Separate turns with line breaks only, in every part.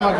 ನನ್ನ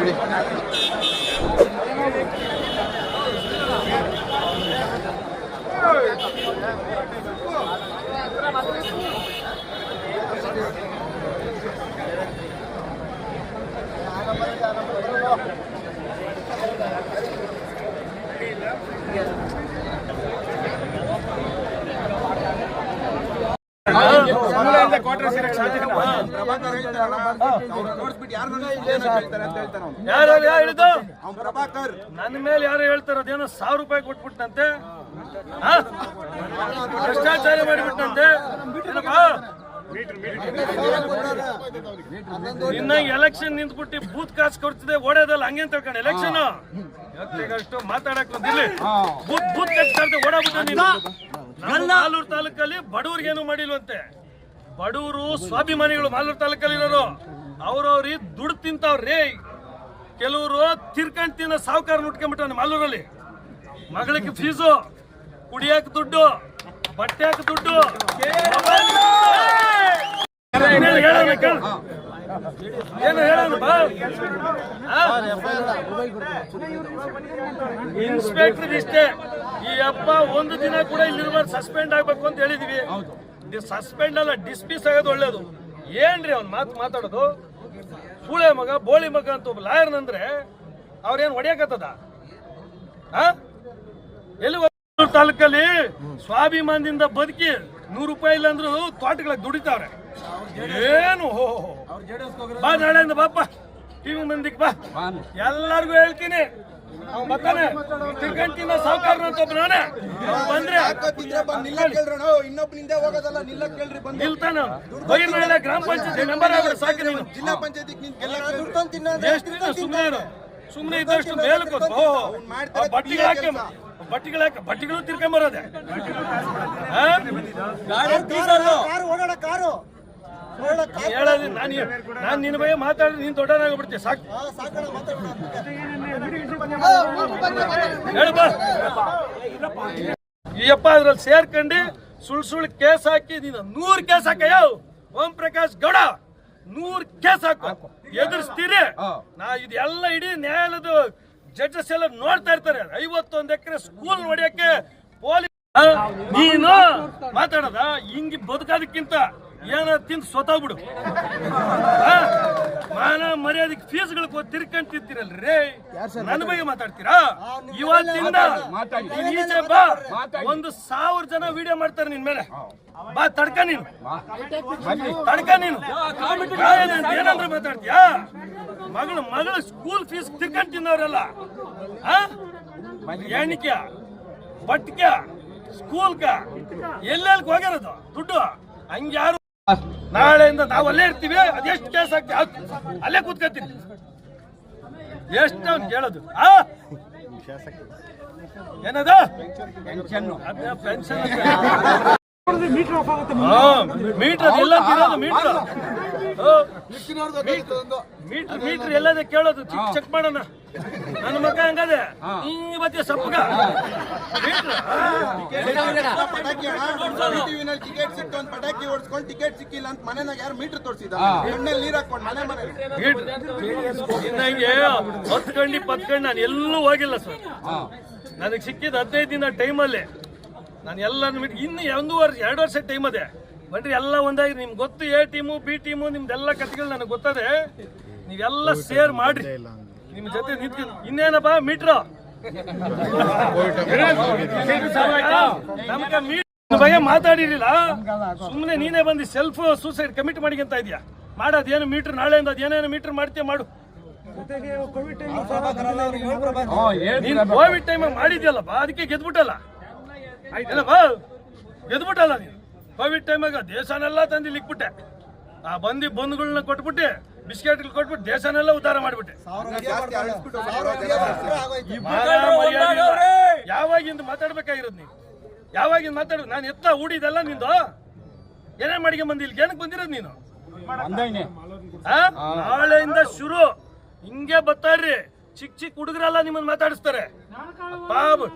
ಮೇಲೆ ಯಾರು ಹೇಳ್ತಾರ ಅದೇನೋ 1000 ರೂಪಾಯಿ ಕೊಟ್ಬಿಟ್ಟಂತೆ, ಭ್ರಷ್ಟಾಚಾರ ಮಾಡಿಬಿಟ್ಟಂತೆ. ಇನ್ನ ಎಲೆಕ್ಷನ್ ನಿಂತ್ಬಿಟ್ಟು ಬೂತ್ ಕಾಸು ಕೊಡ್ತಿದೆ ಓಡೋದಲ್ಲ, ಹಂಗೇನ್ ತಿಳ್ಕೊಂಡು ಎಲೆಕ್ಷನ್ ಅಷ್ಟು ಮಾತಾಡಕ್ ಬಂದಿಲ್ಲ. ಬೂತ್ ಕಾಸು ಓಡಾಬಿಟ್ಟು ನೀನು. ಮಾಲೂರು ತಾಲೂಕಲ್ಲಿ ಬಡವ್ರಿಗೇನು ಮಾಡಿಲ್ವಂತೆ. ಬಡವರು ಸ್ವಾಭಿಮಾನಿಗಳು ಮಾಲೂರು ತಾಲೂಕಲ್ಲಿ ಇರೋರು ಅವ್ರವ್ರಿ ದುಡ್ಡು ತಿಂತಾವ್ರಿ. ಕೆಲವರು ತಿರ್ಕಂಡ್ ತಿನ್ನ ಸಾವುಕಾರ ನುಟ್ಕೊಂಡ್ಬಿಟ್ಟವನೆ ಮಾಲೂರಲ್ಲಿ. ಮಗಳಿಗೆ ಫೀಸು, ಕುಡಿಯಕ್ ದುಡ್ಡು, ಬಟ್ಟೆಕ್ ದುಡ್ಡು. ಏನು ಹೇಳೋಣ ಬಾ. ಇನ್ಸ್ಪೆಕ್ಟರ್ ಇಷ್ಟೇ, ಈ ಹಬ್ಬ ಒಂದು ದಿನ ಕೂಡ ಇಲ್ಲಿರ್ಬಾರ್ದು, ಸಸ್ಪೆಂಡ್ ಆಗ್ಬೇಕು ಅಂತ ಹೇಳಿದೀವಿ. ಸಸ್ಪೆಂಡ್ ಅಲ್ಲ, ಡಿಸ್ಮಿಸ್ ಆಗೋದು ಒಳ್ಳೇದು. ಏನ್ರಿ ಅವ್ನ್ ಮಾತಾಡೋದು? ಸೂಳೆ ಮಗ, ಬೋಳಿ ಮಗ ಅಂತ ಒಬ್ಬ ಲಾಯರ್ನಂದ್ರೆ ಅವ್ರೇನ್ ಹೊಡೆಯಕತ್ತದ? ಎಲ್ಲಿ ತಾಲೂಕಲ್ಲಿ ಸ್ವಾಭಿಮಾನದಿಂದ ಬದುಕಿ 100 ರೂಪಾಯಿ ಇಲ್ಲ ಅಂದ್ರು ತೋಟಗಳಿಗೆ ದುಡಿತಾವ್ರೆ. ಏನು ಬಾ, ನಾಳೆಯಿಂದ ಬಾಪ ಟಿವಿ ಮಂದಿಗೆ ಬಾ, ಎಲ್ಲರಿಗೂ ಹೇಳ್ತೀನಿ. ಅವ್ನು ಬರ್ತಾನೆ, ತಿರ್ಗಂಟಿನ ಸಾವುಕಾರ ಅಂತ ಒಬ್ಬ ನಾನೇ ಬಂದ್ರೆ ನಿಲ್ತಾನ. ಬೈರ್ನಾಳೆ ಗ್ರಾಮ ಪಂಚಾಯತಿ ಮೆಂಬರ್ ಆಗ ಸಾಕು. ನೀನು ಜಿಲ್ಲಾ ಪಂಚಾಯತಿ ಸುಮ್ಮನೆ ಇದ್ದಷ್ಟು ಮೇಲಕ್ಕೆ ಬಟ್ಟಿಗಳು ತಿರ್ಕೊಂಬರೋದೆ. ಹೇಳೋದು ನಾನು ನಿನ್ನ ಬಗ್ಗೆ ಮಾತಾಡಿದ್ರೆ ನೀನ್ ದೊಡ್ಡನಾಗ್ಬಿಡ್ತೀಯ. ಸಾಕು ಹೇಳಪ್ಪ. ಈಯಪ್ಪ ಅದ್ರಲ್ಲಿ ಸೇರ್ಕೊಂಡು ಸುಳ್ಳು ಕೇಸ್ ಹಾಕಿ ನೀನು 100 ಕೇಸ್ ಹಾಕಯ್ಯ. ಓಂ ಪ್ರಕಾಶ್ ಗೌಡ 100 ಕೇಸ್ ಹಾಕು, ಎದುರಿಸ್ತೀರಿ. ಇದೆಲ್ಲ ಇಡೀ ನ್ಯಾಯಾಲಯದ ಜಡ್ಜಸ್ ಎಲ್ಲ ನೋಡ್ತಾ ಇರ್ತಾರೆ. 51 ಎಕರೆ ಸ್ಕೂಲ್ ನೋಡ್ಯಕ್ಕೆ ಪೊಲೀಸ್ ನೀನು ಮಾತಾಡದ ಹಿಂಗಿ ಬದುಕೋದಕ್ಕಿಂತ ಏನ ತಿಂದು ಸ್ವತಃಬಿಡು. ಮಾನ ಮರ್ಯಾದಕ್ಕೆ ಫೀಸ್ಗಳು ತಿರ್ಕೊಂಡ್ ತಿಂತೀರಲ್ರಿ, ನನ್ನ ಬಗ್ಗೆ ಮಾತಾಡ್ತೀರಾ? ಇವತ್ತಿಂದ ಈಚೆ ಬಾ, 1000 ಜನ ವಿಡಿಯೋ ಮಾಡ್ತಾರೆ ನಿನ್ ಮೇಲೆ. ಬಾ, ತಡ್ಕ ನೀನು ಏನಂದ್ರೆ ಮಾತಾಡ್ತೀಯಾ? ಮಗಳ ಸ್ಕೂಲ್ ಫೀಸ್ ತಿರ್ಕೊಂಡ್ ತಿನ್ನೋರೆಲ್ಲ ಎಣಿಕೆ ಬಟ್ಕ ಸ್ಕೂಲ್ಗ ಎಲ್ಲೆಲ್ಲಿ ಹೋಗಿರೋದು ದುಡ್ಡು. ಹಂಗ್ಯಾರು ನಾಳೆಯಿಂದ ನಾವು ಅಲ್ಲೇ ಇರ್ತೀವಿ. ಅದೆಷ್ಟು ಕೇಸ್ ಆಗ್ತೀವಿ ಅಲ್ಲೇ ಕೂತ್ಕೊತೀನಿ. ಎಷ್ಟು ಕೇಳೋದು ಏನದ ಪೆನ್ಷನ್ ಮೀಟರ್ ಎಲ್ಲ ಮೀಟರ್ ಎಲ್ಲದ ಕೇಳೋದು. ಚೆಕ್ ಮಾಡೋಣ. ನನ್ನ ಮಗ ಹಂಗದೆ ಹಿಂಗ ಮತ್ತೆ ಸಪ್ಪಗ
ಟಿಕೆಟ್ ಸಿಕ್ತು ಅಂತ ಪಟಾಕಿ ಓಡಿಸ್ಕೊಂಡು ಟಿಕೆಟ್ ಸಿಕ್ಕಿಲ್ಲ ಅಂತ ಮನೆನಾಗ ಯಾರು ಮೀಟರ್ ತೋರಿಸಿದ ನೀರ್ ಹಾಕೊಂಡು ಮನೆ
ಇನ್ನಂಗೆ 10 ಗಂಟೆ 20 ಗಂಟೆ ನಾನು ಎಲ್ಲೂ ಹೋಗಿಲ್ಲ ಸರ್. ನನಗೆ ಸಿಕ್ಕಿದ 15 ದಿನ ಟೈಮಲ್ಲಿ ನಾನು ಎಲ್ಲ ಇನ್ನು 2 ವರ್ಷ ಟೈಮ್ ಅದೇ ಬನ್ರಿ. ಎಲ್ಲ ಒಂದಾಗಿ ನಿಮ್ಗೆ ಗೊತ್ತು, ಎ ಟೀಮು ಬಿ ಟೀಮು ನಿಮ್ದೆಲ್ಲ ಕಥೆಗಳು ನನಗೆ ಗೊತ್ತದೆ. ನೀವೆಲ್ಲ ಶೇರ್ ಮಾಡ್ರಿ, ನಿಮ್ ಜೊತೆ ನಿಂತ್ಕೊಂಡು. ಇನ್ನೇನಪ್ಪ ಮೀಟ್ರು ಬಗ್ಗೆ ಮಾತಾಡಿರಲಿಲ್ಲ. ಸುಮ್ಮನೆ ನೀನೇ ಬಂದು ಸೆಲ್ಫ್ ಸೂಸೈಡ್ ಕಮಿಟ್ ಮಾಡಿ ಅಂತ ಇದೆಯಾ? ಮಾಡೋದೇನು ಮೀಟರ್ ನಾಳೆಯಿಂದ ಅದೇನೇನು ಮೀಟರ್ ಮಾಡ್ತೀಯ ಮಾಡು. ನೀನು ಕೋವಿಡ್ ಟೈಮ್ ಮಾಡಿದ್ಯಲ್ಲಪ್ಪ, ಅದಕ್ಕೆ ಗೆದ್ಬಿಟ್ಟಲ್ಲ. ಏನಪ್ಪ ಗೆದ್ಬಿಟ್ಟಲ್ಲ ನೀನು. ಕೋವಿಡ್ ಟೈಮಾಗ ದೇಶನೆಲ್ಲ ತಂದು ಇಕ್ಬಿಟ್ಟೆ. ಆ ಬಂಧುಗಳನ್ನ ಕೊಟ್ಬಿಟ್ಟೆ, ಬಿಸ್ಕೆಟ್ಗಳು ಕೊಟ್ಬಿಟ್ಟು ದೇಶನೆಲ್ಲ ಉದ್ಧಾರ ಮಾಡ್ಬಿಟ್ಟೆ. ಯಾವಾಗಿಂದ ಮಾತಾಡ್ಬೇಕಾಗಿರೋದು ನೀವು? ಯಾವಾಗಿಂದ ಮಾತಾಡೋದು? ನಾನು ಎತ್ತ ಹೂಡಿದೆಲ್ಲ ನಿಂದು ಏನೇ ಮಾಡಿಗೆ ಬಂದಿ ಇಲ್ಲಿ ಏನಕ್ಕೆ ಬಂದಿರೋದು ನೀನು? ನಾಳೆಯಿಂದ ಶುರು ಹಿಂಗೆ ಬರ್ತಾರ್ರಿ. ಚಿಕ್ಕ ಹುಡುಗರೆಲ್ಲ ನಿಮ್ಮನ್ನ ಮಾತಾಡಿಸ್ತಾರೆ. ಬಾಬು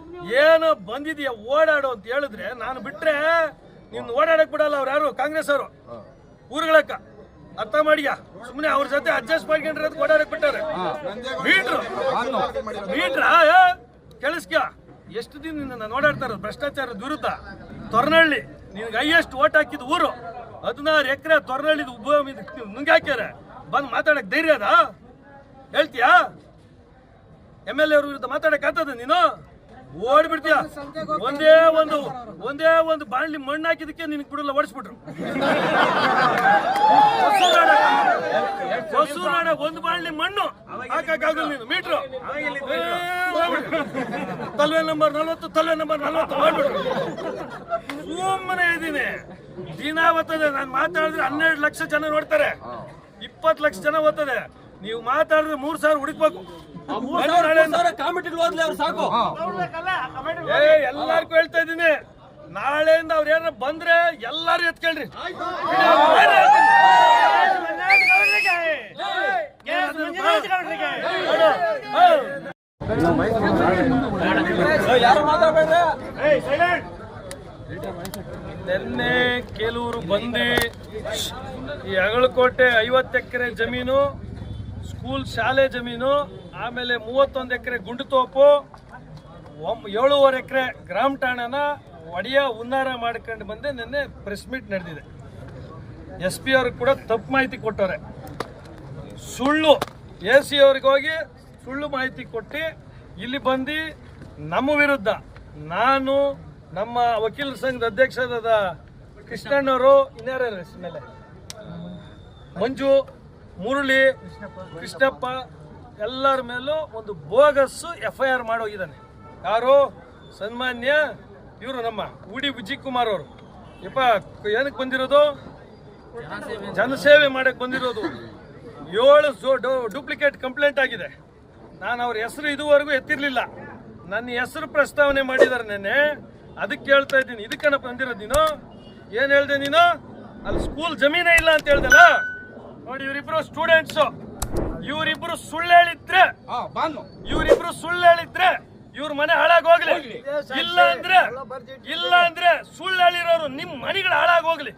ಏನೋ ಬಂದಿದೀಯ ಓಡಾಡು ಅಂತ ಹೇಳಿದ್ರೆ ನಾನು ಬಿಟ್ರೆ ನಿಮ್ ಓಡಾಡಕ್ ಬಿಡಲ್ಲ. ಅವ್ರು ಯಾರು ಕಾಂಗ್ರೆಸ್ ಅವರು ಊರುಗಳಕ್ಕ ಅರ್ಥ ಮಾಡಿಯ. ಸುಮ್ಮನೆ ಅವ್ರ ಜೊತೆ ಅಡ್ಜಸ್ಟ್ ಮಾಡ್ಕೊಂಡ್ರೆ ಓಡಾಡಕ್ ಬಿಟ್ಟಾರೆ. ಮೀಟ್ರ ಕೇಳಿಸ್ಕ ಎಷ್ಟು ದಿನ ನಾನು ಓಡಾಡ್ತಾ ಇರೋದು ಭ್ರಷ್ಟಾಚಾರದ ವಿರುದ್ಧ. ತೊರನಹಳ್ಳಿ ನಿನ್ಗೆ ಹೈಯೆಸ್ಟ್ ಓಟ್ ಹಾಕಿದ ಊರು, 16 ಎಕರೆ ತೊರನಹಳ್ಳಿದು ನುಂಗಾಕ್ಯಾರ. ಬಂದು ಮಾತಾಡಕ್ ಧೈರ್ಯ ಅದ? ಹೇಳ್ತೀಯಾ? MLA ಅವ್ರ ವಿರುದ್ಧ ಮಾತಾಡಕ್ ಆಗ್ತದ? ನೀನು ಓಡ್ಬಿಡ್ತೀಯ. ಒಂದೇ ಒಂದು ಬಾಣ್ಲಿ ಮಣ್ಣು ಹಾಕಿದಕ್ಕೆ ನಿನ್ ಕುಡಲ್ಲ ಓಡಿಸ್ಬಿಟ್ರು. ಹೊಸೂರಾಡ ಒಂದು ಬಾಣ್ಲಿ ಮಣ್ಣು ಹಾಕಕ್ಕಾಗಲ್ಲ ನೀನು. ಮೀಟ್ರು ತಲ್ವೆ ನಂಬರ್ 40 ತಲ್ವೆ ನಂಬರ್ 40 ಮಾಡ್ಬಿಟ್ರು. ಸುಮ್ಮನೆ ಇದ್ದೀನಿ. ದಿನ ಓದ್ತದೆ ನಾನು ಮಾತಾಡಿದ್ರೆ 12 ಲಕ್ಷ ಜನ ನೋಡ್ತಾರೆ, 20 ಲಕ್ಷ ಜನ ಓದ್ತದೆ. ನೀವು ಮಾತಾಡಿದ್ರೆ 3,000 ಹುಡುಕ್ಬೇಕು. ಎಲ್ಲಾರ್ಗೂ ಹೇಳ್ತಾ ಇದ್ದೀನಿ, ನಾಳೆಯಿಂದ ಅವ್ರು ಏನಾರ ಬಂದ್ರೆ ಎಲ್ಲಾರು ಎತ್ಕೊಳ್ರಿ. ನಿನ್ನೆ ಕೆಲವರು ಬಂದು ಈ ಅಗಳಕೋಟೆ 50 ಎಕರೆ ಜಮೀನು, ಸ್ಕೂಲ್ ಶಾಲೆ ಜಮೀನು, ಆಮೇಲೆ 31 ಎಕರೆ ಗುಂಡುತೋಪು, 7.5 ಎಕರೆ ಗ್ರಾಮ ಠಾಣನ ಒಡೆಯ ಉನ್ನಾರ ಮಾಡ್ಕೊಂಡು ಬಂದೆ. ನಿನ್ನೆ ಪ್ರೆಸ್ ಮೀಟ್ ನಡೆದಿದೆ. SP ಅವ್ರಿಗೆ ಕೂಡ ತಪ್ಪು ಮಾಹಿತಿ ಕೊಟ್ಟವ್ರೆ. ಸುಳ್ಳು AC ಅವ್ರಿಗೆ ಹೋಗಿ ಸುಳ್ಳು ಮಾಹಿತಿ ಕೊಟ್ಟು ಇಲ್ಲಿ ಬಂದು ನಮ್ಮ ವಿರುದ್ಧ, ನಾನು ನಮ್ಮ ವಕೀಲರ ಸಂಘದ ಅಧ್ಯಕ್ಷರಾದ ಕೃಷ್ಣಣ್ಣವರು, ಇನ್ಯಾರ ಮೇಲೆ ಮಂಜು, ಮುರಳಿ, ಕೃಷ್ಣಪ್ಪ, ಎಲ್ಲರ ಮೇಲೂ ಒಂದು ಬೋಗಸ್ಸು FIR ಮಾಡೋಗಿದ್ದಾನೆ. ಯಾರು? ಸನ್ಮಾನ್ಯ ಇವರು ನಮ್ಮ ಉಡಿ ವಿಜಯಕುಮಾರ್ ಅವರು. ಯಪ್ಪ ಏನಕ್ಕೆ ಬಂದಿರೋದು? ಜನಸೇವೆ ಮಾಡಕ್ಕೆ ಬಂದಿರೋದು. 7 ಡೂಪ್ಲಿಕೇಟ್ ಕಂಪ್ಲೇಂಟ್ ಆಗಿದೆ. ನಾನು ಅವ್ರ ಹೆಸರು ಇದುವರೆಗೂ ಎತ್ತಿರ್ಲಿಲ್ಲ. ನನ್ನ ಹೆಸರು ಪ್ರಸ್ತಾವನೆ ಮಾಡಿದ್ದಾರೆ ನೆನ್ನೆ. ಅದಕ್ಕೆ ಹೇಳ್ತಾ ಇದ್ದೀನಿ. ಇದಕ್ಕನ ಬಂದಿರೋದು ನೀನು? ಏನ್ ಹೇಳ್ದೆ ನೀನು? ಅಲ್ಲಿ ಸ್ಕೂಲ್ ಜಮೀನೇ ಇಲ್ಲ ಅಂತ ಹೇಳ್ದಲ್ಲ. ನೋಡಿ, ಇವರಿಬ್ರು ಸ್ಟೂಡೆಂಟ್ಸ್. ಇವರಿಬ್ರು ಸುಳ್ಳು ಹೇಳಿದ್ರೆ ಇವ್ರ ಮನೆ ಹಾಳಾಗೋಗ್ಲಿ. ಇಲ್ಲ ಅಂದ್ರೆ ಸುಳ್ಳು ಹೇಳಿರೋರು ನಿಮ್ ಮನೆಗಳು ಹಾಳಾಗೋಗ್ಲಿ.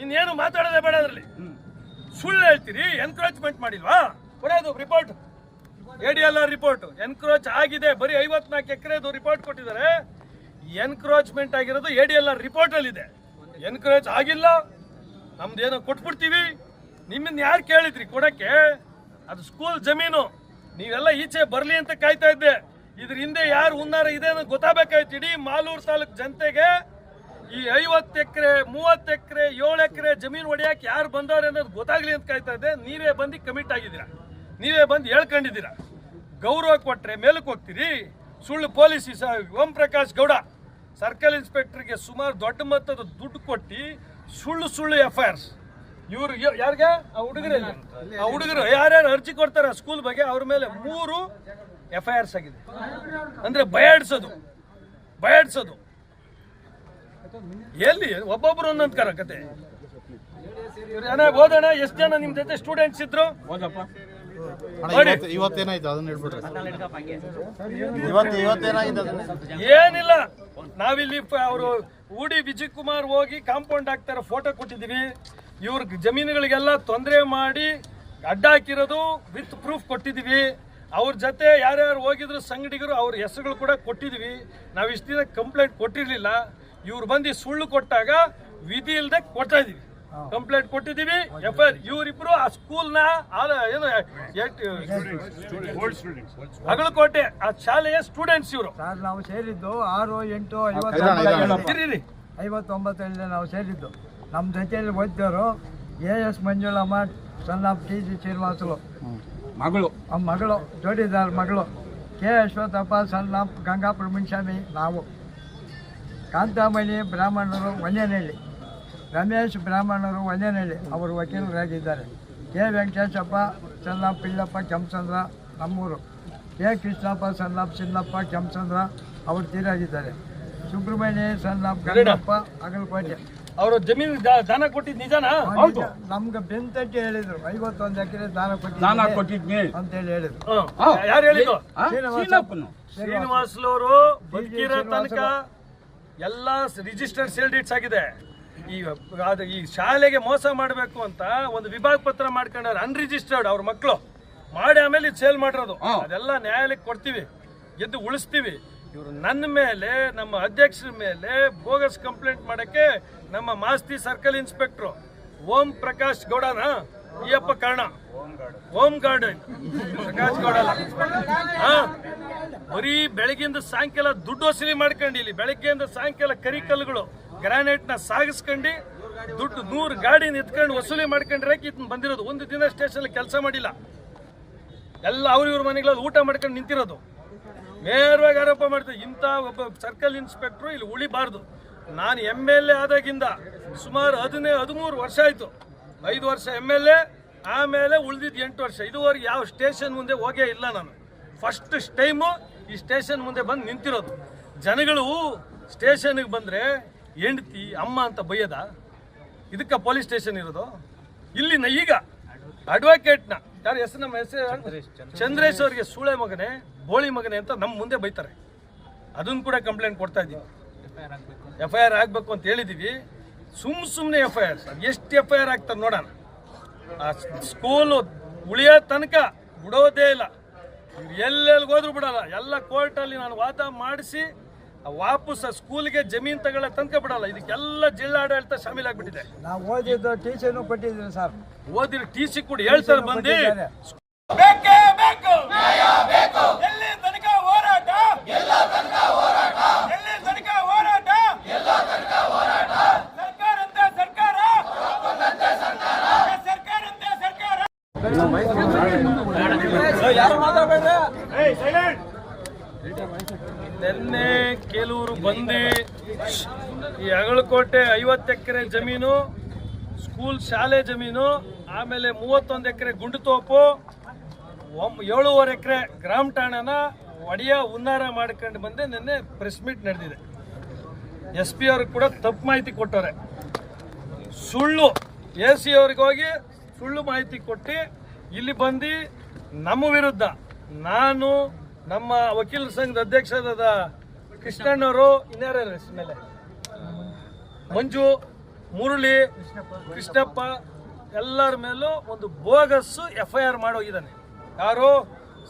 ಇನ್ನೇನು ಮಾತಾಡೋದೇ ಬೇಡ. ಅದ್ರಲ್ಲಿ ಸುಳ್ಳು ಹೇಳ್ತೀರಿ. ಎನ್ಕ್ರೋಚ್ಮೆಂಟ್ ಮಾಡಿಲ್ವಾ? ಕೊಡೋದು ರಿಪೋರ್ಟ್, ADLR ರಿಪೋರ್ಟ್. ಎನ್ಕ್ರೋಚ್ ಆಗಿದೆ, ಬರೀ 54 ಎಕರೆದು ರಿಪೋರ್ಟ್ ಕೊಟ್ಟಿದ್ದಾರೆ. ಎನ್ಕ್ರೋಚ್ಮೆಂಟ್ ಆಗಿರೋದು ADLR ರಿಪೋರ್ಟ್ ಅಲ್ಲಿ ಇದೆ. ಎನ್ಕ್ರೋಚ್ ಆಗಿಲ್ಲ, ನಮ್ದೇನೋ ಕೊಟ್ಬಿಡ್ತೀವಿ. ನಿಮ್ಮನ್ನ ಯಾರು ಕೇಳಿದ್ರಿ ಕೊಡಕ್ಕೆ? ಅದು ಸ್ಕೂಲ್ ಜಮೀನು. ನೀವೆಲ್ಲ ಈಚೆ ಬರ್ಲಿ ಅಂತ ಕಾಯ್ತಾ ಇದ್ದೆ. ಇದ್ರ ಹಿಂದೆ ಯಾರು ಹುನ್ನಾರ ಇದೆ ಅನ್ನೋದು ಗೊತ್ತಾಗಬೇಕಾಯ್ತು. ಇಡೀ ಮಾಲೂರು ತಾಲೂಕು ಜನತೆಗೆ ಈ 50 ಎಕರೆ 30 ಎಕರೆ 7 ಎಕರೆ ಜಮೀನು ಹೊಡೆಯಕ್ಕೆ ಯಾರು ಬಂದವ್ರೆ ಅನ್ನೋದು ಗೊತ್ತಾಗ್ಲಿ ಅಂತ ಕಾಯ್ತಾ ಇದ್ದೆ. ನೀವೇ ಬಂದು ಕಮಿಟ್ ಆಗಿದ್ದೀರಾ, ನೀವೇ ಬಂದು ಹೇಳ್ಕೊಂಡಿದ್ದೀರಾ. ಗೌರವ ಕೊಟ್ರೆ ಮೇಲಕ್ಕೆ ಹೋಗ್ತೀರಿ. ಸುಳ್ಳು ಪೊಲೀಸ್ ಓಂ ಪ್ರಕಾಶ್ ಗೌಡ ಸರ್ಕಲ್ ಇನ್ಸ್ಪೆಕ್ಟರ್ಗೆ ಸುಮಾರು ದೊಡ್ಡ ಮೊತ್ತದ ದುಡ್ಡು ಕೊಟ್ಟು ಸುಳ್ಳು FIRs. ಇವ್ರು ಯಾರಿಗೆ? ಆ ಹುಡುಗರು ಯಾರ್ಯಾರು ಅರ್ಜಿ ಕೊಡ್ತಾರೆ ಸ್ಕೂಲ್ ಬಗ್ಗೆ ಅವ್ರ ಮೇಲೆ 3 FIRs ಆಗಿದೆ. ಅಂದ್ರೆ ಬಯಾಡ್ಸೋದು. ಎಲ್ಲಿ ಒಬ್ಬೊಬ್ರು ಒಂದೊಂದು ಕತೆ. ಓದೋಣ. ಎಷ್ಟು ಜನ ನಿಮ್ ಜೊತೆ ಸ್ಟೂಡೆಂಟ್ಸ್ ಇದ್ರು?
ಇವತ್ತೇನಾಯ್ತು ಅದನ್ನ ಹೇಳ್ಬಿಡ್ರಿ.
ಏನಿಲ್ಲ, ನಾವಿಲ್ಲಿ ಅವರು ಉಡಿ ವಿಜಯಕುಮಾರ್ ಹೋಗಿ ಕಾಂಪೌಂಡ್ ಹಾಕ್ತಾರ ಫೋಟೋ ಕೊಟ್ಟಿದೀವಿ. ಇವ್ರ ಜಮೀನುಗಳಿಗೆಲ್ಲ ತೊಂದರೆ ಮಾಡಿ ಅಡ್ಡ ಹಾಕಿರೋದು ವಿತ್ ಪ್ರೂಫ್ ಕೊಟ್ಟಿದೀವಿ. ಅವ್ರ ಜೊತೆ ಯಾರ್ಯಾರು ಹೋಗಿದ್ರು ಸಂಗಡಿಗರು ಅವ್ರ ಹೆಸರುಗಳು ಕೂಡ ಕೊಟ್ಟಿದೀವಿ. ನಾವು ಇಷ್ಟು ದಿನ ಕಂಪ್ಲೇಂಟ್ ಕೊಟ್ಟಿರ್ಲಿಲ್ಲ. ಇವ್ರು ಬಂದು ಸುಳ್ಳು ಕೊಟ್ಟಾಗ ವಿಧಿ ಇಲ್ಲದೆ ಕೊಡ್ತಾ ಇದೀವಿ. ಕಂಪ್ಲೇಂಟ್ ಕೊಟ್ಟಿದೀವಿ. FIR ಇವರಿಬ್ರು ಆ ಸ್ಕೂಲ್ನ ಏನು ಅಗಳಕೋಟೆ ಆ ಶಾಲೆಯ ಸ್ಟೂಡೆಂಟ್ಸ್ ಇವರು.
ನಾವು ಸೇರಿದ್ದು 6, 8, 59 ನಾವು ಸೇರಿದ್ದು. ನಮ್ಮ ಜೊತೆಯಲ್ಲಿ ಓದಿದವರು AS ಮಂಜುಳಮ್ಮ, ಸಣ್ಣ TG ಶ್ರೀನಿವಾಸಲು ಮಗಳು, ಜೋಡಿದಾರ್ ಮಗಳು, K ಅಶ್ವಥಪ್ಪ, ಸಣ್ಣ ಗಂಗಾಪುರ ಮುನ್ಸ್ವಾಮಿ, ನಾವು ಕಾಂತಾಮಣಿ ಬ್ರಾಹ್ಮಣರು ಒಂದೇನಹಳ್ಳಿ, ರಮೇಶ್ ಬ್ರಾಹ್ಮಣರು ಒಂದೇನಹಳ್ಳಿ, ಅವರು ವಕೀಲರಾಗಿದ್ದಾರೆ. K ವೆಂಕಟೇಶಪ್ಪ, ಸಣ್ಣ ಪಿಳ್ಳಪ್ಪ, ಕೆಂಚಂದ್ರ ನಮ್ಮೂರು. K ಕೃಷ್ಣಪ್ಪ, ಸಣ್ಣ ಚಿನ್ನಪ್ಪ, ಕೆಂಚಂದ್ರ ಅವರು ತೀರಾಗಿದ್ದಾರೆ. ಸುಬ್ರಹ್ಮಣ್ಯ, ಸಣ್ಣ ಗಂಗಪ್ಪ, ಅಗಲಕೋಟೆ.
ಅವರು ಜಮೀನು ದಾನ ಕೊಟ್ಟಿದ್ದು ನಿಜಾನಾ?
ನಮ್ಗೆ ಬೆಂತಟ್ಟಿ ಹೇಳಿದ್ರು 51 ಎಕರೆ ದಾನ ಕೊಟ್ಟಿದ್ನಿ ಅಂತ ಹೇಳಿದ್ರು.
ಯಾರು ಹೇಳಿದ್ರು? ಶ್ರೀನಿವಾಸಲವರು ಬದುಕಿರೋ ತನಕ ಎಲ್ಲ ರಿಜಿಸ್ಟರ್ಡ್ ಸೇಲ್ ಡೀಡ್ಸ್ ಆಗಿದೆ. ಈ ಶಾಲೆಗೆ ಮೋಸ ಮಾಡಬೇಕು ಅಂತ ಒಂದು ವಿಭಾಗ ಪತ್ರ ಮಾಡ್ಕೊಂಡ್ರೆ ಅನ್ರಿಜಿಸ್ಟರ್ಡ್ ಅವ್ರ ಮಕ್ಕಳು ಮಾಡಿ ಆಮೇಲೆ ಇದು ಸೇಲ್ ಮಾಡಿರೋದು. ಅದೆಲ್ಲ ನ್ಯಾಯಾಲಯಕ್ಕೆ ಕೊಡ್ತೀವಿ, ಗೆದ್ದು ಉಳಿಸ್ತೀವಿ. ಇವರು ನನ್ನ ಮೇಲೆ, ನಮ್ಮ ಅಧ್ಯಕ್ಷರ ಮೇಲೆ ಬೋಗಸ್ ಕಂಪ್ಲೇಂಟ್ ಮಾಡಕ್ಕೆ ನಮ್ಮ ಮಾಸ್ತಿ ಸರ್ಕಲ್ ಇನ್ಸ್ಪೆಕ್ಟ್ರು ಓಂ ಪ್ರಕಾಶ್ ಗೌಡನ ಈಯಪ್ಪ ಕಾರಣ. ಹೋಮ್ ಗಾರ್ಡ್ ಪ್ರಕಾಶ್ ಗೌಡ ಅಲ್ಲ. ಬರೀ ಬೆಳಗ್ಗೆಯಿಂದ ಸಾಯಂಕಾಲ ದುಡ್ಡು ವಸೂಲಿ ಮಾಡ್ಕೊಂಡು, ಇಲ್ಲಿ ಬೆಳಗ್ಗೆಯಿಂದ ಸಾಯಂಕಾಲ ಕರಿಕಲ್ಲುಗಳು ಗ್ರಾನೈಟ್ ನ ಸಾಗಿಸ್ಕೊಂಡು ದುಡ್ಡು 100 ಗಾಡಿ ನಿಂತ್ಕೊಂಡು ವಸೂಲಿ ಮಾಡ್ಕೊಂಡ್ರೆ ಇದನ್ನ ಬಂದಿರೋದು. ಒಂದು ದಿನ ಸ್ಟೇಷನ್ ಕೆಲಸ ಮಾಡಿಲ್ಲ, ಎಲ್ಲ ಇವ್ರ ಮನೆಗಳಲ್ಲಿ ಊಟ ಮಾಡ್ಕೊಂಡು ನಿಂತಿರೋದು. ನೇರವಾಗಿ ಆರೋಪ ಮಾಡ್ತಾರೆ. ಇಂಥ ಒಬ್ಬ ಸರ್ಕಲ್ ಇನ್ಸ್ಪೆಕ್ಟ್ರು ಇಲ್ಲಿ ಉಳಿಬಾರ್ದು. ನಾನು MLA ಆದಾಗಿಂದ ಸುಮಾರು 13 ವರ್ಷ ಆಯ್ತು. 5 ವರ್ಷ MLA, ಆಮೇಲೆ ಉಳಿದಿದ್ದು 8 ವರ್ಷ. ಇದುವರೆಗೆ ಯಾವ ಸ್ಟೇಷನ್ ಮುಂದೆ ಹೋಗೇ ಇಲ್ಲ ನಾನು. ಫಸ್ಟ್ ಟೈಮು ಈ ಸ್ಟೇಷನ್ ಮುಂದೆ ಬಂದು ನಿಂತಿರೋದು. ಜನಗಳು ಸ್ಟೇಷನ್ಗೆ ಬಂದರೆ ಹೆಂಡತಿ ಅಮ್ಮ ಅಂತ ಬೈಯದ? ಇದಕ್ಕೆ ಪೊಲೀಸ್ ಸ್ಟೇಷನ್ ಇರೋದು? ಇಲ್ಲಿನ ಈಗ ಅಡ್ವೊಕೇಟ್ನ ಯಾರು ಹೆಸರು, ನಮ್ಮ ಹೆಸರು ಚಂದ್ರೇಶ್ ಅವರಿಗೆ ಸೂಳೆ ಮಗನೇ, ಬೋಳಿ ಮಗನೇ ಅಂತ ನಮ್ಮ ಮುಂದೆ ಬೈತಾರೆ. ಅದನ್ನು ಕೂಡ ಕಂಪ್ಲೇಂಟ್ ಕೊಡ್ತಾ ಇದ್ದೀವಿ. FIR ಆಗಬೇಕು ಅಂತ ಹೇಳಿದ್ದೀವಿ. ಸುಮ್ಮನೆ FIR, ಎಷ್ಟು FIR ಆಗ್ತದೆ ನೋಡೋಣ. ಆ ಸ್ಕೂಲು ಉಳಿಯೋ ತನಕ ಬಿಡೋದೇ ಇಲ್ಲ. ಎಲ್ಲೆಲ್ಲಿ ಹೋದ್ರು ಬಿಡಲ್ಲ. ಎಲ್ಲ ಕೋರ್ಟಲ್ಲಿ ನಾನು ವಾದ ಮಾಡಿಸಿ ವಾಪಸ್ ಸ್ಕೂಲ್ಗೆ ಜಮೀನು ತಗೊಳ್ಳೋ ತನಕ ಬಿಡಲ್ಲ. ಇದಕ್ಕೆಲ್ಲ ಜಿಲ್ಲಾಡಳಿತ ಶಾಮೀಲಾಗ್ಬಿಟ್ಟಿದೆ.
ನಾವು ಓದಿದ್ದು ಟೀಚರ್ನು ಕೊಟ್ಟಿದ್ದೀವಿ ಸರ್.
ಓದಿರೋ TC ಕೂಡ ಹೇಳ್ತಾರೆ ಬಂದು ಬೇಕೇ ಬೇಕು, ಎಲ್ಲಿ ತನಕ ಹೋರಾಟ, ಎಲ್ಲಿ ತನಕ ಹೋರಾಟ, ಸರ್ಕಾರಂತೆ ಸರ್ಕಾರ, ಸರ್ಕಾರಂತೆ ಸರ್ಕಾರ. ನಿನ್ನೆ ಕೆಲವರು ಬಂದು ಈ ಅಗಳಕೋಟೆ 50 ಎಕರೆ ಜಮೀನು, ಸ್ಕೂಲ್ ಶಾಲೆ ಜಮೀನು, ಆಮೇಲೆ 31 ಎಕರೆ ಗುಂಡುತೋಪು, 7.5 ಎಕರೆ ಗ್ರಾಮ ಠಾಣನ ಒಡೆಯ ಉನ್ನಾರ ಮಾಡ್ಕೊಂಡು ಬಂದೆ. ನಿನ್ನೆ ಪ್ರೆಸ್ ಮೀಟ್ ನಡೆದಿದೆ. SP ಅವ್ರಿಗೆ ಕೂಡ ತಪ್ಪು ಮಾಹಿತಿ ಕೊಟ್ಟವ್ರೆ. ಸುಳ್ಳು AC ಅವ್ರಿಗೆ ಹೋಗಿ ಸುಳ್ಳು ಮಾಹಿತಿ ಕೊಟ್ಟು ಇಲ್ಲಿ ಬಂದು ನಮ್ಮ ವಿರುದ್ಧ, ನಾನು ನಮ್ಮ ವಕೀಲರ ಸಂಘದ ಅಧ್ಯಕ್ಷರಾದ ಕೃಷ್ಣಣ್ಣವರು, ಇನ್ಯಾರ ಮೇಲೆ ಮಂಜು, ಮುರಳಿ, ಕೃಷ್ಣಪ್ಪ, ಎಲ್ಲರ ಮೇಲೂ ಒಂದು ಬೋಗಸ್ FIR ಮಾಡೋಗಿದ್ದಾನೆ. ಯಾರು?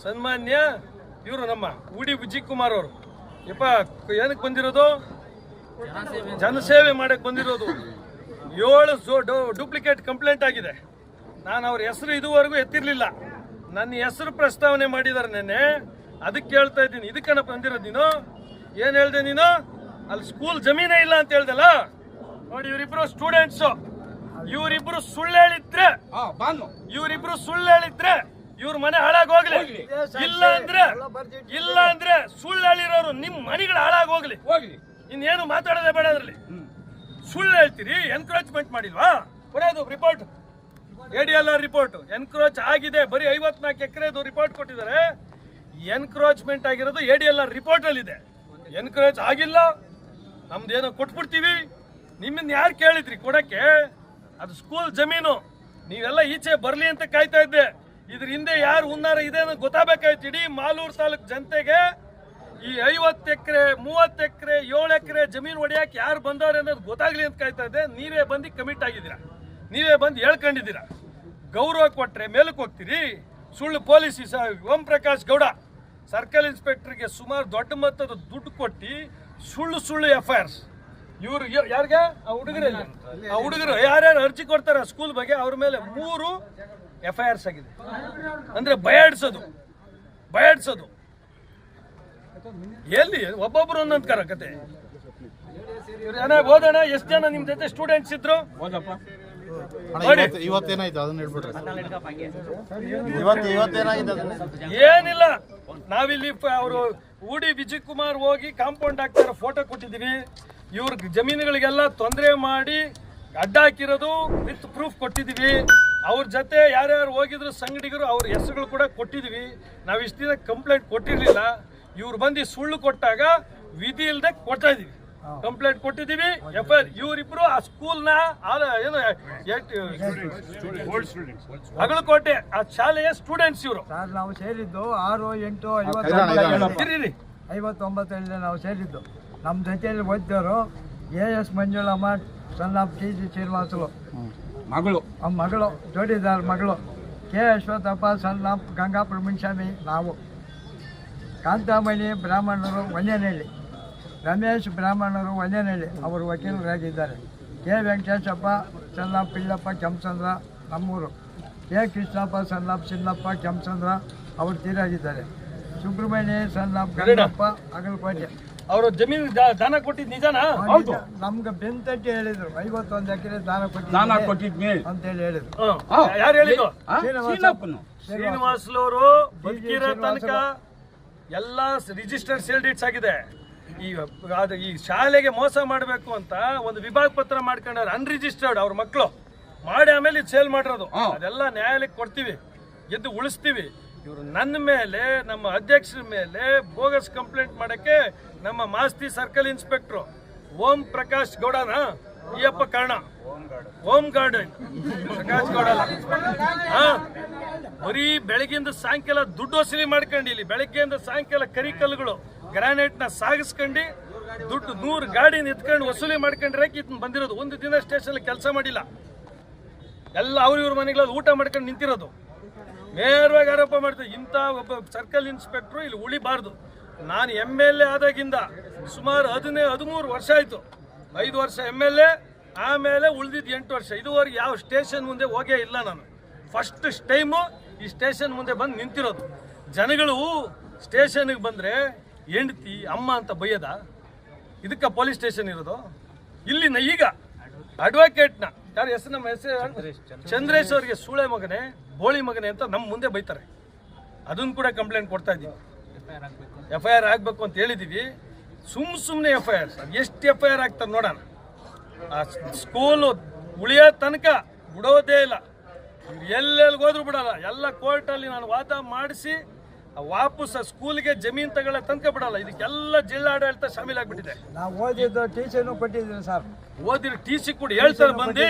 ಸನ್ಮಾನ್ಯ ಇವರು ನಮ್ಮ ಉಡಿ ವಿಜಯಕುಮಾರ್ ಅವರು. ಯಪ್ಪ ಏನಕ್ಕೆ ಬಂದಿರೋದು? ಜನಸೇವೆ ಮಾಡಕ್ಕೆ ಬಂದಿರೋದು. 7 ಡೂಪ್ಲಿಕೇಟ್ ಕಂಪ್ಲೇಂಟ್ ಆಗಿದೆ. ನಾನು ಅವ್ರ ಹೆಸರು ಇದುವರೆಗೂ ಎತ್ತಿರಲಿಲ್ಲ. ನನ್ನ ಹೆಸರು ಪ್ರಸ್ತಾವನೆ ಮಾಡಿದ್ದಾರೆ ನೆನ್ನೆ. ಅದಕ್ಕೆ ಹೇಳ್ತಾ ಇದ್ದೀನಿ. ಇದಕ್ಕನ ಬಂದಿರೋದು ನೀನು? ಏನು ಹೇಳ್ದೆ ನೀನು? ಅಲ್ಲಿ ಸ್ಕೂಲ್ ಜಮೀನೇ ಇಲ್ಲ ಅಂತ ಹೇಳ್ದಲ್ಲ. ನೋಡಿ, ಇವರಿಬ್ರು ಸ್ಟೂಡೆಂಟ್ಸು. ಇವರಿಬ್ರು ಸುಳ್ಳು ಹೇಳಿದ್ರೆ ಇವ್ರ ಮನೆ ಹಾಳಾಗೋಗ್ಲಿ. ಇಲ್ಲ ಅಂದ್ರೆ ಸುಳ್ಳು ಹೇಳಿರೋರು ನಿಮ್ ಮನೆಗಳು ಹಾಳಾಗೋಗ್ಲಿ. ಇನ್ನೇನು ಮಾತಾಡೋದೇ ಬೇಡ. ಅದ್ರಲ್ಲಿ ಸುಳ್ಳು ಹೇಳ್ತೀರಿ. ಎನ್ಕ್ರೋಚ್ಮೆಂಟ್ ಮಾಡಿಲ್ವಾ? ಕೊಡೋದು ರಿಪೋರ್ಟ್, ADLR ರಿಪೋರ್ಟ್. ಎನ್ಕ್ರೋಚ್ ಆಗಿದೆ. ಬರೀ 54 ಎಕರೆದು ರಿಪೋರ್ಟ್ ಕೊಟ್ಟಿದ್ದಾರೆ. ಎನ್ಕ್ರೋಚ್ಮೆಂಟ್ ಆಗಿರೋದು ADLR ರಿಪೋರ್ಟ್ ಅಲ್ಲಿ ಇದೆ. ಎನ್ಕ್ರೋಚ್ ಆಗಿಲ್ಲ, ನಮ್ದೇನೋ ಕೊಟ್ಬಿಡ್ತೀವಿ. ನಿಮ್ಮನ್ನ ಯಾರು ಕೇಳಿದ್ರಿ ಕೊಡಕ್ಕೆ? ಅದು ಸ್ಕೂಲ್ ಜಮೀನು. ನೀವೆಲ್ಲ ಈಚೆ ಬರ್ಲಿ ಅಂತ ಕಾಯ್ತಾ ಇದ್ದೆ. ಇದ್ರ ಹಿಂದೆ ಯಾರು ಉನ್ನಾರ ಇದೆ ಅನ್ನೋದು ಗೊತ್ತಾಗಬೇಕಾಯ್ತು. ಇಡೀ ಮಾಲೂರು ತಾಲೂಕು ಜನತೆಗೆ ಈ 50 ಎಕರೆ, 30 ಎಕರೆ, 7 ಎಕರೆ ಜಮೀನು ಹೊಡೆಯಕ್ಕೆ ಯಾರು ಬಂದವ್ರೆ ಅನ್ನೋದು ಗೊತ್ತಾಗ್ಲಿ ಅಂತ ಕಾಯ್ತಾ ಇದ್ದೆ. ನೀವೇ ಬಂದು ಕಮಿಟ್ ಆಗಿದ್ದೀರಾ, ನೀವೇ ಬಂದು ಹೇಳ್ಕೊಂಡಿದ್ದೀರಾ. ಗೌರವ ಕೊಟ್ರೆ ಮೇಲಕ್ಕೆ ಹೋಗ್ತೀರಿ. ಸುಳ್ಳು ಪೊಲೀಸ್ ಓಂ ಪ್ರಕಾಶ್ ಗೌಡ ಸರ್ಕಲ್ ಇನ್ಸ್ಪೆಕ್ಟರ್ಗೆ ಸುಮಾರು ದೊಡ್ಡ ಮೊತ್ತದ ದುಡ್ಡು ಕೊಟ್ಟು ಸುಳ್ಳು FIRs. ಇವರು ಯಾರಿಗೆ? ಆ ಹುಡುಗರು ಯಾರ್ಯಾರು ಅರ್ಜಿ ಕೊಡ್ತಾರೆ ಸ್ಕೂಲ್ ಬಗ್ಗೆ ಅವ್ರ ಮೇಲೆ 3 FIRs ಆಗಿದೆ. ಅಂದ್ರೆ ಬಯಾಡ್ಸೋದು. ಎಲ್ಲಿ ಒಬ್ಬೊಬ್ರು ಒಂದೊಂದು ಕತೆ. ಓದೋಣ. ಎಷ್ಟು ಜನ ನಿಮ್ ಜೊತೆ ಸ್ಟೂಡೆಂಟ್ಸ್ ಇದ್ರು?
ಇವತ್ತೇನಾಯ್ತು ಅದನ್ನ ಹೇಳ್ಬಿಟ್ರೆ.
ಏನಿಲ್ಲ, ನಾವಿಲ್ಲಿ ಅವರು ಉಡಿ ವಿಜಯಕುಮಾರ್ ಹೋಗಿ ಕಾಂಪೌಂಡ್ ಹಾಕ್ತಾರ ಫೋಟೋ ಕೊಟ್ಟಿದ್ದೀವಿ. ಇವ್ರ ಜಮೀನುಗಳಿಗೆಲ್ಲ ತೊಂದರೆ ಮಾಡಿ ಅಡ್ಡ ಹಾಕಿರೋದು ವಿತ್ ಪ್ರೂಫ್ ಕೊಟ್ಟಿದ್ದೀವಿ. ಅವ್ರ ಜೊತೆ ಯಾರ್ಯಾರು ಹೋಗಿದ್ರು ಸಂಗಡಿಗರು ಅವ್ರ ಹೆಸರುಗಳು ಕೂಡ ಕೊಟ್ಟಿದ್ದೀವಿ. ನಾವು ಇಷ್ಟು ದಿನ ಕಂಪ್ಲೇಂಟ್ ಕೊಟ್ಟಿರ್ಲಿಲ್ಲ. ಇವ್ರು ಬಂದು ಸುಳ್ಳು ಕೊಟ್ಟಾಗ ವಿಧಿ ಇಲ್ಲದೆ ಕೊಡ್ತಾ ಇದೀವಿ. ಕಂಪ್ಲೇಂಟ್ ಕೊಟ್ಟಿದ್ದೀವಿ. FIR ಇವರಿಬ್ರು ಆ ಸ್ಕೂಲ್ನ ಏನು ಅಗಳಕೋಟೆ ಆ ಶಾಲೆಯ ಸ್ಟೂಡೆಂಟ್ಸ್ ಇವರು.
ಸರ್, ನಾವು ಸೇರಿದ್ದು 6, 8, 59 ನಾವು ಸೇರಿದ್ದು. ನಮ್ಮ ಜೊತೆಯಲ್ಲಿ ಓದಿದವರು AS ಮಂಜುಳಮ್ಮ, ಸಣ್ಣ TG ಶ್ರೀನಿವಾಸಲು ಮಗಳು, ಜೋಡಿದಾರ್ ಮಗಳು. ಕೆ ಅಶ್ವತ್ಥಪ್ಪ ಸಲ್ಲಾಪ್ ಗಂಗಾಪುರ ಮುನ್ಸ್ವಾಮಿ ನಾವು, ಕಾಂತಾಮಣಿ ಬ್ರಾಹ್ಮಣರು ಒಂದೇನಹಳ್ಳಿ, ರಮೇಶ್ ಬ್ರಾಹ್ಮಣರು ಒಂದೇನಹಳ್ಳಿ ಅವರು ವಕೀಲರಾಗಿದ್ದಾರೆ. ಕೆ ವೆಂಕಟೇಶಪ್ಪ ಸಲ್ಲಾಪ್ ಪಿಳ್ಳಪ್ಪ ಕೆಂಚಂದ್ರ ನಮ್ಮೂರು, ಕೆ ಕೃಷ್ಣಪ್ಪ ಸಲ್ಲಾಪ್ ಸಿನ್ನಪ್ಪ ಕೆಂಚಂದ್ರ ಅವರು ತೀರಾಗಿದ್ದಾರೆ. ಸುಬ್ರಹ್ಮಣ್ಯ ಸಲ್ಲಾಪ್ ಗಂಗಪ್ಪ ಅಗಲಕೋಟೆ
ಅವರು ಜಮೀನು ದಾನ ಕೊಟ್ಟಿದ್ ನಿಜಾನಾ?
ನಮ್ಗೆ ಬೆಂತಟ್ಟಿ ಹೇಳಿದ್ರು 51 ಎಕರೆ ದಾನ ಕೊಟ್ಟಿದ್ನಿ ಅಂತೇಳಿ ಹೇಳಿದ್ರು.
ಯಾರು ಹೇಳಿದ್ರು?
ಶ್ರೀನಿವಾಸ್
ಅವರು ಬದುಕಿರೋ ತನಕ ಎಲ್ಲ ರಿಜಿಸ್ಟರ್ಡ್ ಸೇಲ್ ಡೀಟ್ಸ್ ಆಗಿದೆ. ಈ ಶಾಲೆಗೆ ಮೋಸ ಮಾಡಬೇಕು ಅಂತ ಒಂದು ವಿಭಾಗ ಪತ್ರ ಮಾಡ್ಕೊಂಡ್ರೆ ಅನ್ರಿಜಿಸ್ಟರ್ಡ್ ಅವ್ರ ಮಕ್ಕಳು ಮಾಡಿ ಆಮೇಲೆ ಸೇಲ್ ಮಾಡಿರೋದು. ಅದೆಲ್ಲ ನ್ಯಾಯಾಲಯಕ್ಕೆ ಕೊಡ್ತೀವಿ, ಗೆದ್ದು ಉಳಿಸ್ತೀವಿ. ಇವರು ನನ್ನ ಮೇಲೆ, ನಮ್ಮ ಅಧ್ಯಕ್ಷರ ಮೇಲೆ ಬೋಗಸ್ ಕಂಪ್ಲೇಂಟ್ ಮಾಡಕ್ಕೆ ನಮ್ಮ ಮಾಸ್ತಿ ಸರ್ಕಲ್ ಇನ್ಸ್ಪೆಕ್ಟ್ರು ಓಂ ಪ್ರಕಾಶ್ ಗೌಡನ ಈಯಪ್ಪ ಕಾರಣ, ಹೋಮ್ ಗಾರ್ಡ್ ಪ್ರಕಾಶ್ ಗೌಡ ಬರೀ ಬೆಳಗ್ಗೆಯಿಂದ ಸಾಯಂಕಾಲ ದುಡ್ಡು ವಸೂಲಿ ಮಾಡ್ಕೊಂಡು ಇಲ್ಲಿ ಬೆಳಗ್ಗೆಯಿಂದ ಸಾಯಂಕಾಲ ಕರಿಕಲ್ಲುಗಳು ಗ್ರಾನೈಟ್ ನ ಸಾಗಿಸ್ಕೊಂಡು ದುಡ್ಡು 100 ಗಾಡಿ ನಿಂತ್ಕೊಂಡು ವಸೂಲಿ ಮಾಡ್ಕೊಂಡ್ರೆ ಇದನ್ನ ಬಂದಿರೋದು. ಒಂದು ದಿನ ಸ್ಟೇಷನ್ ಕೆಲಸ ಮಾಡಿಲ್ಲ, ಎಲ್ಲ ಇವ್ರ ಮನೆಗಳಲ್ಲಿ ಊಟ ಮಾಡ್ಕೊಂಡು ನಿಂತಿರೋದು. ನೇರವಾಗಿ ಆರೋಪ ಮಾಡ್ತಾರೆ. ಇಂಥ ಒಬ್ಬ ಸರ್ಕಲ್ ಇನ್ಸ್ಪೆಕ್ಟ್ರು ಇಲ್ಲಿ ಉಳಿಬಾರ್ದು. ನಾನು MLA ಆದಾಗಿಂದ ಸುಮಾರು 13 ವರ್ಷ ಆಯಿತು. 5 ವರ್ಷ MLA, ಆಮೇಲೆ ಉಳಿದಿದ್ದು 8 ವರ್ಷ. ಇದುವರೆಗೆ ಯಾವ ಸ್ಟೇಷನ್ ಮುಂದೆ ಹೋಗೇ ಇಲ್ಲ ನಾನು. ಫಸ್ಟ್ ಟೈಮು ಈ ಸ್ಟೇಷನ್ ಮುಂದೆ ಬಂದು ನಿಂತಿರೋದು. ಜನಗಳು ಸ್ಟೇಷನ್ಗೆ ಬಂದರೆ ಹೆಂಡತಿ ಅಮ್ಮ ಅಂತ ಬೈಯದ? ಇದಕ್ಕೆ ಪೊಲೀಸ್ ಸ್ಟೇಷನ್ ಇರೋದು? ಇಲ್ಲಿ ಈಗ ಅಡ್ವೊಕೇಟ್ನ ಯಾರು ಹೆಸರು, ನಮ್ಮ ಹೆಸರು ಚಂದ್ರೇಶ್ ಅವರಿಗೆ ಸೂಳೆ ಮಗನೇ, ಬೋಳಿ ಮಗನೇ ಅಂತ ನಮ್ಮ ಮುಂದೆ ಬೈತಾರೆ. ಅದನ್ನು ಕೂಡ ಕಂಪ್ಲೇಂಟ್ ಕೊಡ್ತಾ ಇದ್ದೀವಿ. FIR ಆಗಬೇಕು ಅಂತ ಹೇಳಿದ್ದೀವಿ. ಸುಮ್ಮನೆ FIR, ಎಷ್ಟು FIR ಆಗ್ತಾರೆ ನೋಡೋಣ. ಆ ಸ್ಕೂಲು ಉಳಿಯೋ ತನಕ ಬಿಡೋದೇ ಇಲ್ಲ. ಇವ್ರು ಎಲ್ಲೆಲ್ಲಿ ಹೋದ್ರು ಬಿಡಲ್ಲ. ಎಲ್ಲ ಕೋರ್ಟಲ್ಲಿ ನಾನು ವಾದ ಮಾಡಿಸಿ ವಾಪಸ್ ಸ್ಕೂಲ್ಗೆ ಜಮೀನು ತಗೊಳ್ಳೋ ತನಕ ಬಿಡಲ್ಲ. ಇದಕ್ಕೆಲ್ಲ ಜಿಲ್ಲಾಡಳಿತ ಶಾಮೀಲಾಗ್ಬಿಟ್ಟಿದೆ.
ನಾವು ಓದಿದ್ದು TC ಕೊಟ್ಟಿದ್ದೀವಿ ಸರ್.
ಓದಿರೋ TC ಕೂಡ ಹೇಳ್ತಾರೆ ಬಂದು